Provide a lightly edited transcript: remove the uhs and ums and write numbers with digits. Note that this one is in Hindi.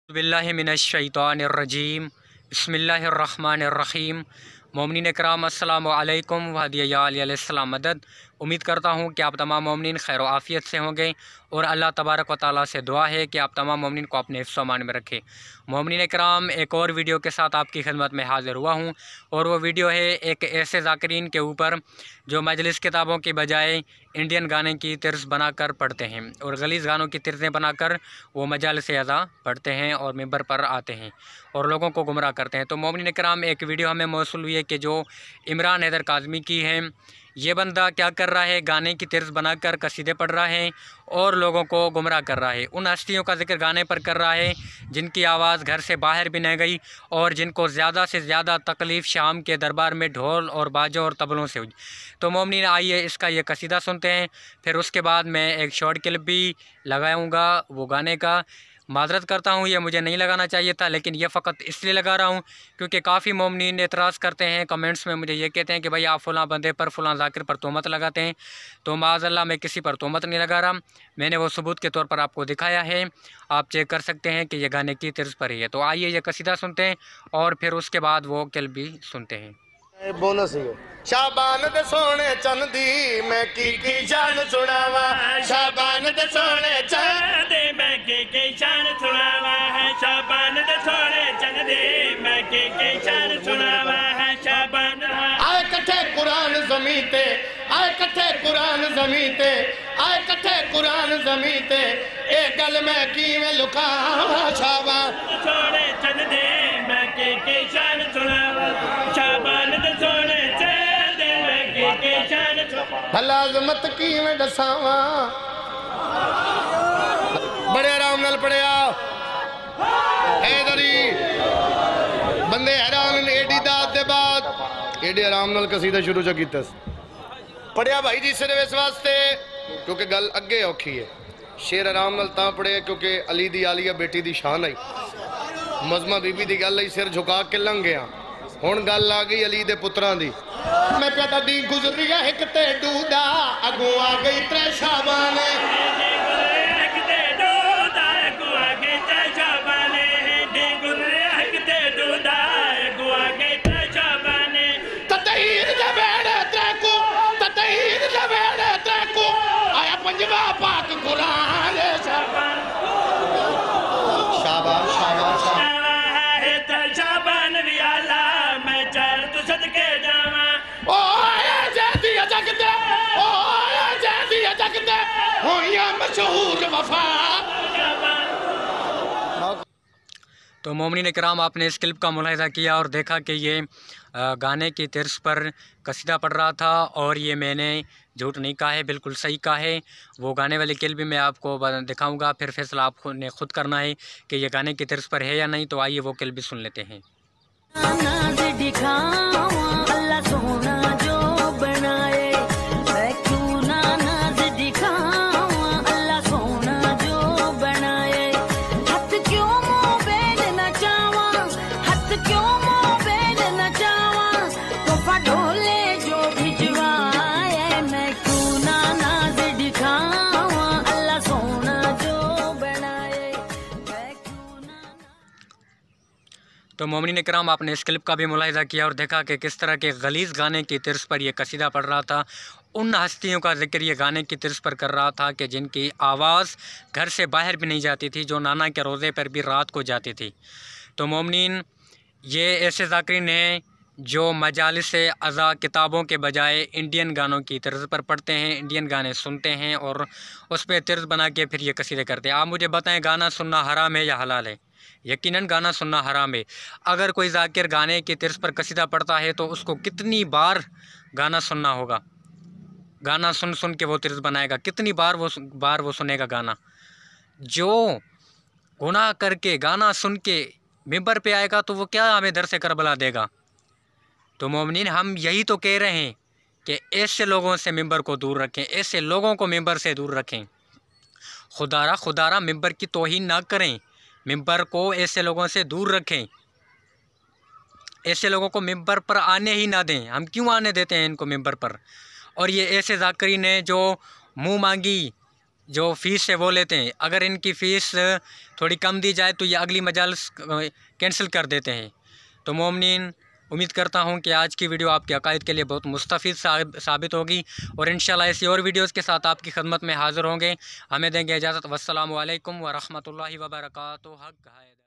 बिल्लाहि मिनश्शैतानिर्रजीम बिस्मिल्लाहिर्रहमानिर्रहीम। मोमिनीन कराम अस्सलामु अलैकुम वहदिया अलैहिस्सलाम मदद। उम्मीद करता हूँ कि आप तमाम मोमिनीन खैर आफ़ियत से होंगे और अल्लाह तबारक व तआला से दुआ है कि आप तमाम मोमिनीन को अपने हिफ्ज़ व अमान में रखें। मोमिनीन कराम, एक और वीडियो के साथ आपकी खिदमत में हाज़िर हुआ हूँ और वो वीडियो है एक ऐसे ज़ाकिरीन के ऊपर जो मजलिस किताबों की बजाय इंडियन गाने की तर्ज बनाकर पढ़ते हैं और गलीज़ गानों की तर्ज़ें बनाकर वो मजालिस अज़ा पढ़ते हैं और मिंबर पर आते हैं और लोगों को गुमराह करते हैं। तो मोमिनीन कराम, एक वीडियो हमें मौसूल हुई है कि जो इमरान हैदर काज़मी की है, ये बंदा क्या कर रहा है, गाने की तर्ज बनाकर कसीदे पढ़ रहा है और लोगों को गुमराह कर रहा है। उन हस्तियों का जिक्र गाने पर कर रहा है जिनकी आवाज़ घर से बाहर भी नहीं गई और जिनको ज़्यादा से ज़्यादा तकलीफ़ शाम के दरबार में ढोल और बाजों और तबलों से हुई। तो मोमिनीन, आइए इसका ये कसीदा सुनते हैं, फिर उसके बाद मैं एक शॉर्ट क्लिप भी लगाऊंगा वो गाने का। माज़रत करता हूँ, ये मुझे नहीं लगाना चाहिए था, लेकिन ये फ़कत इसलिए लगा रहा हूँ क्योंकि काफ़ी मोमिनीन एतराज़ करते हैं, कमेंट्स में मुझे ये कहते हैं कि भाई आप फ़लाँ बंदे पर फ़लाँ ज़ाकिर पर तोहमत लगाते हैं। तो माज़अल्लाह मैं किसी पर तोहमत नहीं लगा रहा, मैंने वो सबूत के तौर पर आपको दिखाया है, आप चेक कर सकते हैं कि ये गाने की तर्ज पर ही है। तो आइए ये कसीदा सुनते हैं और फिर उसके बाद वो क्लिप भी सुनते हैं। बोनस शाबान दे सोने चंद दी मैं की जान सुनावा, शाबान दे सोने चंद दी मैं की जान सुनावा है, शाबान दे सोने चंद दी मैं की जान सुनावा है, शाबान आए कथे कुरान ज़मीं ते, आए कथे कुरान ज़मीं ते, आए कथे कुरान ज़मीं ते, ए गल मैं कीवें लुकावा, शाबान दे सोने चंद दी मैं की जान सुनावा, शाबान दे सोने भला अज़मत की मैं दसावा। बड़े आराम नाल पढ़िया हैदरी बंदे हैरान ने एडी दात दे बाद एडे आराम नाल कसीदा शुरू च कीता पढ़िया भाई जी सिर्फ इस वास्ते क्योंकि गल अगे औखी है। शेर आराम नाल तां पढ़े क्योंकि अली दी आलिया बेटी दी शान आई, मज़मा बीबी दी गल आई, सिर झुका के लंघ गया। हुण गल आ गई अली दे पुत्रां दी। मैं प्यादा दी गुजरी एक ते डूदा अगू आ गई त्रै शाबाने, ततहीर दे वेड़े त्रै को, ततहीर दे वेड़े त्रै को आया पंजवा पाक कुरान। शाबान शाबाश शाबाश तो मोमिनीन कराम, आपने इस क्लिप का मुलाहिज़ा किया और देखा कि ये गाने की तर्ज पर कसीदा पढ़ रहा था और ये मैंने झूठ नहीं कहा है, बिल्कुल सही कहा है। वो गाने वाली क्लिप भी मैं आपको दिखाऊंगा, फिर फैसला आपने खुद करना है कि ये गाने की तर्ज पर है या नहीं। तो आइए वो क्लिप भी सुन लेते हैं। तो मोमिनीन कराम, आपने इस क्लिप का भी मुलाहिज़ा किया और देखा कि किस तरह के गलीज़ गाने की तर्ज पर यह कसीदा पढ़ रहा था। उन हस्तियों का जिक्र ये गाने की तर्ज पर कर रहा था कि जिनकी आवाज़ घर से बाहर भी नहीं जाती थी, जो नाना के रोज़े पर भी रात को जाती थी। तो मोमिनीन, ये ऐसे ज़ाकिरीन हैं जो मजालिस अज़ा किताबों के बजाय इंडियन गानों की तर्ज पर पढ़ते हैं, इंडियन गाने सुनते हैं और उस पर तर्ज बना के फिर ये कसीदे करते हैं। आप मुझे बताएं, गाना सुनना हराम है या हलाल है? यकीनन गाना सुनना हराम है। अगर कोई ज़ाकिर गाने की तर्ज पर कसीदा पढ़ता है तो उसको कितनी बार गाना सुनना होगा, गाना सुन सुन के वो तर्ज बनाएगा, कितनी बार वो सुनेगा गाना। जो गुनाह करके गाना सुन के मिंबर पे आएगा तो वो क्या हमें दर से करबला देगा। तो मोमिनीन, हम यही तो कह रहे हैं कि ऐसे लोगों से मिंबर को दूर रखें, ऐसे लोगों को मिंबर से दूर रखें। खुदारा मिंबर की तौहीन ना करें, मिंबर को ऐसे लोगों से दूर रखें, ऐसे लोगों को मिंबर पर आने ही ना दें। हम क्यों आने देते हैं इनको मिंबर पर? और ये ऐसे ज़ाकिरीन हैं जो मुँह मांगी जो फ़ीस है वो लेते हैं। अगर इनकी फ़ीस थोड़ी कम दी जाए तो ये अगली मजालिस कैंसिल कर देते हैं। तो मोमिनीन, उम्मीद करता हूँ कि आज की वीडियो आपके अकायद के लिए बहुत मुस्तफ़ीद साबित होगी और इंशाल्लाह ऐसी और वीडियोज़ के साथ आपकी खिदमत में हाज़िर होंगे। हमें देंगे इजाज़त। वस्सलामु अलैकुम व रहमतुल्लाहि व बरकातुहू। हक़ है।